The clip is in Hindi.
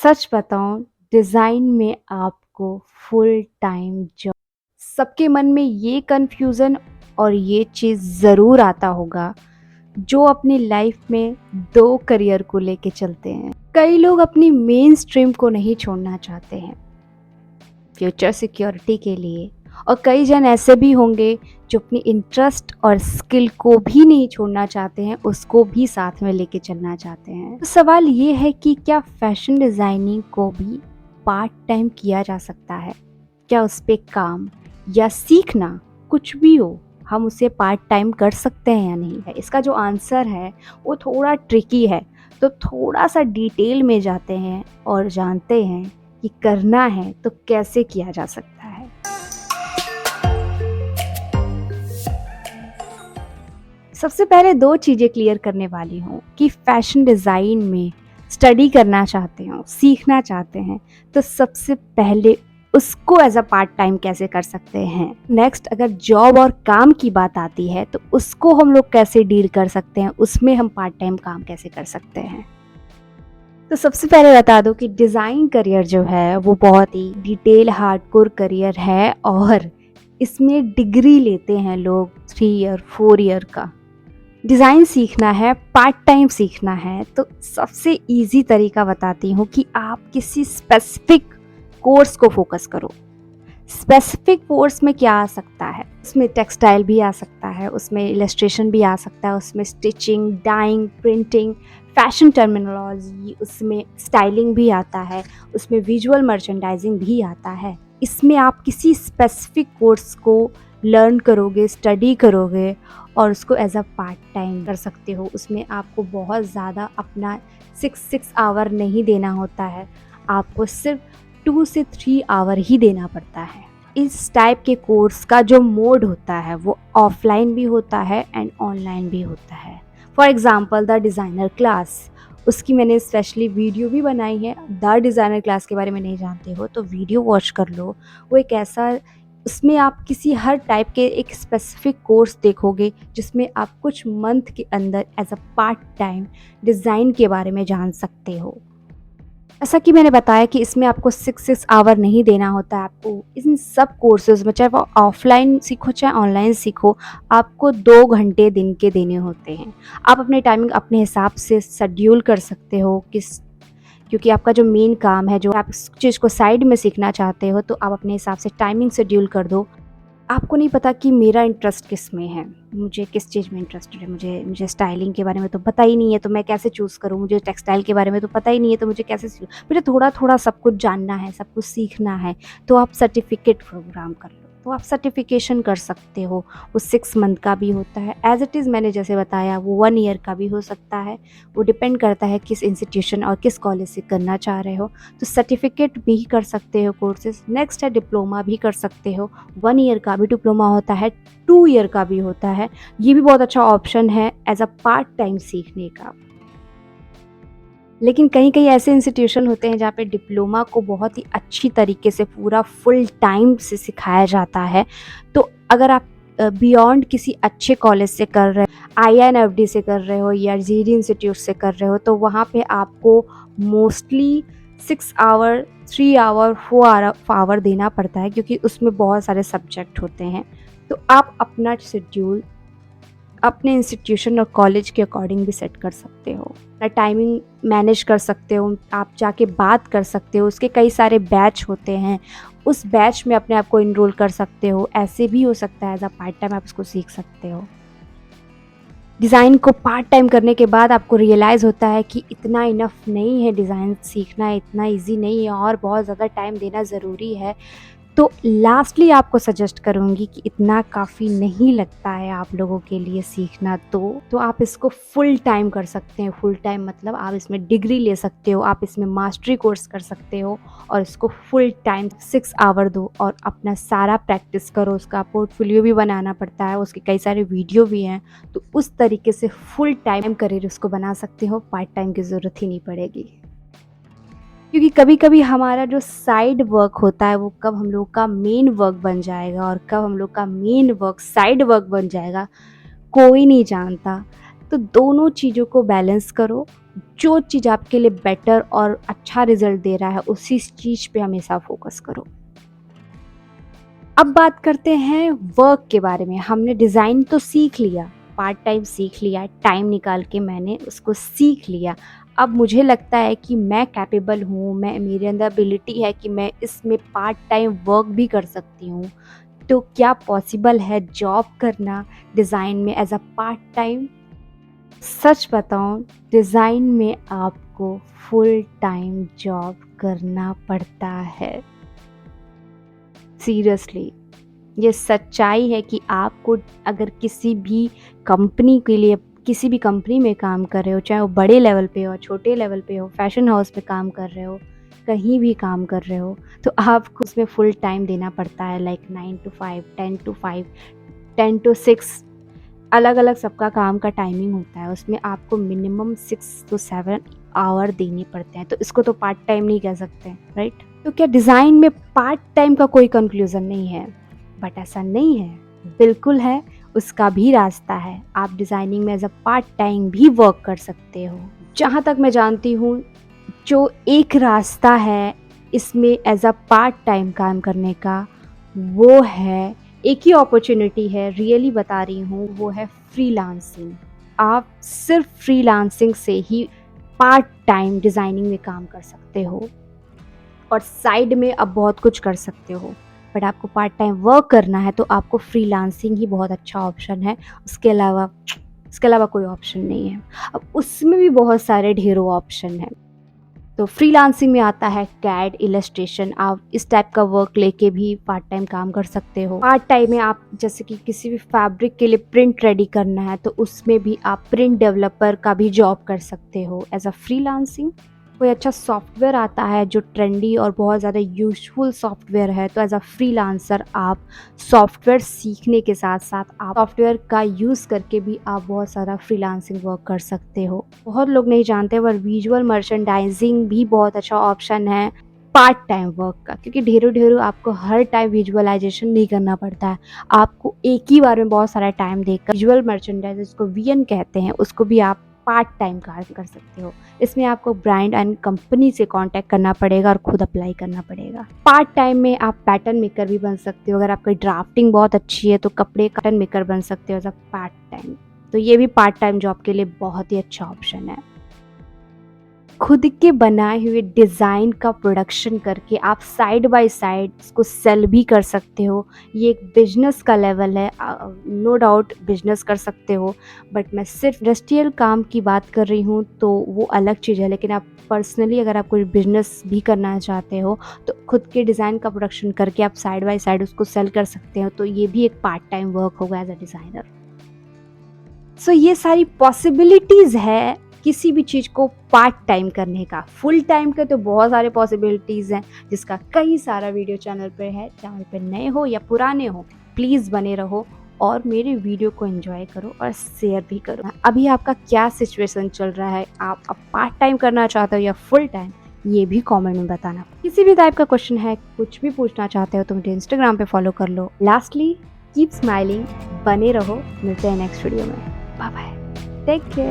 सच बताऊं, डिज़ाइन में आपको फुल टाइम जॉब। सबके मन में ये कन्फ्यूज़न और ये चीज़ ज़रूर आता होगा जो अपनी लाइफ में दो करियर को लेके चलते हैं। कई लोग अपनी मेन स्ट्रीम को नहीं छोड़ना चाहते हैं फ्यूचर सिक्योरिटी के लिए, और कई जन ऐसे भी होंगे जो अपनी इंटरेस्ट और स्किल को भी नहीं छोड़ना चाहते हैं, उसको भी साथ में लेके चलना चाहते हैं। तो सवाल ये है कि क्या फैशन डिज़ाइनिंग को भी पार्ट टाइम किया जा सकता है? क्या उस पे काम या सीखना कुछ भी हो, हम उसे पार्ट टाइम कर सकते हैं या नहीं है? इसका जो आंसर है वो थोड़ा ट्रिकी है। तो थोड़ा सा डिटेल में जाते हैं और जानते हैं कि करना है तो कैसे किया जा सकता है। सबसे पहले दो चीज़ें क्लियर करने वाली हूँ कि फैशन डिज़ाइन में स्टडी करना चाहते हो, सीखना चाहते हैं, तो सबसे पहले उसको एज अ पार्ट टाइम कैसे कर सकते हैं। नेक्स्ट, अगर जॉब और काम की बात आती है तो उसको हम लोग कैसे डील कर सकते हैं, उसमें हम पार्ट टाइम काम कैसे कर सकते हैं। तो सबसे पहले बता दूं कि डिज़ाइन करियर जो है वो बहुत ही डिटेल हार्डकोर करियर है, और इसमें डिग्री लेते हैं लोग 3 ईयर 4 ईयर का। डिज़ाइन सीखना है, पार्ट टाइम सीखना है, तो सबसे इजी तरीका बताती हूँ कि आप किसी स्पेसिफिक कोर्स को फोकस करो। स्पेसिफिक कोर्स में क्या आ सकता है, उसमें टेक्सटाइल भी आ सकता है, उसमें इलस्ट्रेशन भी आ सकता है, उसमें stitching, dyeing, printing, fashion terminology, उसमें स्टाइलिंग भी आता है, उसमें विजुअल मर्चेंडाइजिंग भी आता है। इसमें आप किसी स्पेसिफिक कोर्स को लर्न करोगे, स्टडी करोगे और उसको एज अ पार्ट टाइम कर सकते हो। उसमें आपको बहुत ज़्यादा अपना 6 आवर नहीं देना होता है, आपको सिर्फ 2 से 3 आवर ही देना पड़ता है। इस टाइप के कोर्स का जो मोड होता है वो ऑफलाइन भी होता है एंड ऑनलाइन भी होता है। For example the designer class, उसकी मैंने स्पेशली वीडियो भी बनाई है। द डिज़ाइनर क्लास के बारे में नहीं जानते हो तो वीडियो वॉच कर लो। वो एक ऐसा, उसमें आप किसी हर टाइप के एक स्पेसिफिक कोर्स देखोगे जिसमें आप कुछ मंथ के अंदर as a part time design के बारे में जान सकते हो। ऐसा कि मैंने बताया कि इसमें आपको 6 आवर नहीं देना होता है। आपको इन सब कोर्सेज़ में, चाहे वो ऑफ़लाइन सीखो चाहे ऑनलाइन सीखो, आपको 2 घंटे दिन के देने होते हैं। आप अपनी टाइमिंग अपने हिसाब से शेड्यूल कर सकते हो, क्योंकि आपका जो मेन काम है, जो आप इस चीज़ को साइड में सीखना चाहते हो, तो आप अपने हिसाब से टाइमिंग शेड्यूल कर दो। आपको नहीं पता कि मेरा इंटरेस्ट किस में है, मुझे किस चीज़ में इंटरेस्टेड है, मुझे स्टाइलिंग के बारे में तो पता ही नहीं है, तो मैं कैसे चूज़ करूँ? मुझे टेक्सटाइल के बारे में तो पता ही नहीं है, तो मुझे कैसे मुझे थोड़ा-थोड़ा सब कुछ जानना है, सब कुछ सीखना है, तो आप सर्टिफ़िकेट प्रोग्राम कर लो, तो आप सर्टिफ़िकेशन कर सकते हो। वो 6 मंथ का भी होता है, एज़ इट इज़ मैंने जैसे बताया वो 1 ईयर का भी हो सकता है। वो डिपेंड करता है किस इंस्टीट्यूशन और किस कॉलेज से करना चाह रहे हो। तो सर्टिफ़िकेट भी कर सकते हो कोर्सेज़। नेक्स्ट है डिप्लोमा भी कर सकते हो। 1 ईयर का भी डिप्लोमा होता है, 2 ईयर का भी होता है। ये भी बहुत अच्छा ऑप्शन है एज़ अ पार्ट टाइम सीखने का। लेकिन कहीं-कहीं ऐसे इंस्टीट्यूशन होते हैं जहाँ पे डिप्लोमा को बहुत ही अच्छी तरीके से पूरा फुल टाइम से सिखाया जाता है। तो अगर आप बियॉन्ड किसी अच्छे कॉलेज से कर रहे हो, आईआईएनएफडी से कर रहे हो या जीडी इंस्टीट्यूट से कर रहे हो, तो वहाँ पे आपको मोस्टली 6 आवर, 3 आवर, 4 आवर देना पड़ता है, क्योंकि उसमें बहुत सारे सब्जेक्ट होते हैं। तो आप अपना शेड्यूल अपने इंस्टीट्यूशन और कॉलेज के अकॉर्डिंग भी सेट कर सकते हो। टाइमिंग मैनेज कर सकते हो, आप जाके बात कर सकते हो, उसके कई सारे बैच होते हैं, उस बैच में अपने आप को इनरोल कर सकते हो। ऐसे भी हो सकता है, एज़ अ पार्ट टाइम आप उसको सीख सकते हो। डिज़ाइन को पार्ट टाइम करने के बाद आपको रियलाइज़ होता है कि इतना इनफ नहीं है, डिज़ाइन सीखना इतना ईज़ी नहीं है और बहुत ज़्यादा टाइम देना ज़रूरी है। तो लास्टली आपको सजेस्ट करूँगी कि इतना काफ़ी नहीं लगता है आप लोगों के लिए सीखना, तो आप इसको फुल टाइम कर सकते हैं। फुल टाइम मतलब आप इसमें डिग्री ले सकते हो, आप इसमें मास्टरी कोर्स कर सकते हो और इसको फुल टाइम 6 आवर दो और अपना सारा प्रैक्टिस करो। उसका पोर्टफोलियो भी बनाना पड़ता है, उसके कई सारे वीडियो भी हैं, तो उस तरीके से फुल टाइम करियर उसको बना सकते हो, पार्ट टाइम की ज़रूरत ही नहीं पड़ेगी। क्योंकि कभी-कभी हमारा जो साइड वर्क होता है वो कब हम लोग का मेन वर्क बन जाएगा और कब हम लोग का मेन वर्क साइड वर्क बन जाएगा, कोई नहीं जानता। तो दोनों चीज़ों को बैलेंस करो जो चीज़ आपके लिए बेटर और अच्छा रिजल्ट दे रहा है उसी चीज़ पे हमेशा फोकस करो। अब बात करते हैं वर्क के बारे में। हमने डिज़ाइन तो सीख लिया, पार्ट टाइम सीख लिया, टाइम निकाल के मैंने उसको सीख लिया। अब मुझे लगता है कि मैं कैपेबल हूँ, मैं मेरे अंदर एबिलिटी है कि मैं इसमें पार्ट टाइम वर्क भी कर सकती हूँ। तो क्या पॉसिबल है जॉब करना डिज़ाइन में एज़ अ पार्ट टाइम? सच बताऊँ, डिज़ाइन में आपको फुल टाइम जॉब करना पड़ता है। सीरियसली, ये सच्चाई है कि आपको अगर किसी भी कंपनी के लिए किसी भी कंपनी में काम कर रहे हो, चाहे वो बड़े लेवल पे हो, छोटे लेवल पे हो, फैशन हाउस में काम कर रहे हो, कहीं भी काम कर रहे हो, तो आपको उसमें फुल टाइम देना पड़ता है। लाइक 9 टू 5, 10 टू 5, 10 टू 6, अलग-अलग सबका काम का टाइमिंग होता है। उसमें आपको मिनिमम 6 टू 7 आवर देने पड़ते हैं। तो इसको तो पार्ट टाइम नहीं कह सकते, राइट? तो क्या डिज़ाइन में पार्ट टाइम का कोई कंक्लूज़न नहीं है? बट ऐसा नहीं है, बिल्कुल है, उसका भी रास्ता है। आप डिज़ाइनिंग में एज़ अ पार्ट टाइम भी वर्क कर सकते हो। जहाँ तक मैं जानती हूँ, जो एक रास्ता है इसमें एज़ अ पार्ट टाइम काम करने का, वो है, एक ही अपॉर्च्युनिटी है, रियली बता रही हूँ, वो है फ्रीलांसिंग। आप सिर्फ़ फ्रीलांसिंग से ही पार्ट टाइम डिज़ाइनिंग में काम कर सकते हो और साइड में आप बहुत कुछ कर सकते हो। बट आपको पार्ट टाइम वर्क करना है तो आपको फ्रीलांसिंग ही बहुत अच्छा ऑप्शन है। उसके अलावा कोई ऑप्शन नहीं है। अब उसमें भी बहुत सारे ढेरों ऑप्शन हैं। तो फ्रीलांसिंग में आता है कैड, इलस्ट्रेशन। आप इस टाइप का वर्क लेके भी पार्ट टाइम काम कर सकते हो। पार्ट टाइम में आप जैसे कि किसी भी फैब्रिक के लिए प्रिंट रेडी करना है तो उसमें भी आप प्रिंट डेवलपर का भी जॉब कर सकते हो एज अ फ्रीलांसिंग। कोई अच्छा सॉफ्टवेयर आता है जो ट्रेंडी और बहुत ज़्यादा यूजफुल सॉफ्टवेयर है, तो एज अ फ्रीलांसर आप सॉफ्टवेयर सीखने के साथ साथ आप सॉफ्टवेयर का यूज़ करके भी आप बहुत सारा फ्रीलांसिंग वर्क कर सकते हो। बहुत लोग नहीं जानते पर विजुअल मर्चेंडाइजिंग भी बहुत अच्छा ऑप्शन है पार्ट टाइम वर्क का, क्योंकि ढेरों ढेरों आपको हर टाइम विजुअलाइजेशन नहीं करना पड़ता है। आपको एक ही बार में बहुत सारा टाइम देकर विजुअल मर्चेंडाइज, उसको वीएन कहते हैं, उसको भी आप पार्ट टाइम कार्य कर सकते हो। इसमें आपको ब्रांड एंड कंपनी से कांटेक्ट करना पड़ेगा और खुद अप्लाई करना पड़ेगा। पार्ट टाइम में आप पैटर्न मेकर भी बन सकते हो। अगर आपकी ड्राफ्टिंग बहुत अच्छी है तो कपड़े का पैटर्न मेकर बन सकते हो एज अ पार्ट टाइम। तो ये भी पार्ट टाइम जॉब के लिए बहुत ही अच्छा ऑप्शन है। खुद के बनाए हुए डिज़ाइन का प्रोडक्शन करके आप साइड बाय साइड इसको सेल भी कर सकते हो। ये एक बिजनेस का लेवल है, नो डाउट बिजनेस कर सकते हो। बट मैं सिर्फ इंडस्ट्रियल काम की बात कर रही हूँ तो वो अलग चीज़ है। लेकिन आप पर्सनली अगर आप कोई बिजनेस भी करना चाहते हो तो खुद के डिज़ाइन का प्रोडक्शन करके आप साइड बाय साइड उसको सेल कर सकते हो। तो ये भी एक पार्ट टाइम वर्क होगा एज अ डिज़ाइनर। सो ये सारी पॉसिबिलिटीज़ है किसी भी चीज़ को पार्ट टाइम करने का। फुल टाइम के तो बहुत सारे पॉसिबिलिटीज़ हैं जिसका कई सारा वीडियो चैनल पे है। चैनल पे नए हो या पुराने हो, प्लीज़ बने रहो और मेरे वीडियो को एंजॉय करो और शेयर भी करो। अभी आपका क्या सिचुएशन चल रहा है, आप अब पार्ट टाइम करना चाहते हो या फुल टाइम, ये भी कमेंट में बताना। किसी भी टाइप का क्वेश्चन है, कुछ भी पूछना चाहते हो तो मुझे इंस्टाग्राम पे फॉलो कर लो। लास्टली कीप स्माइलिंग, बने रहो, मिलते हैं नेक्स्ट वीडियो में। Bye bye, take care.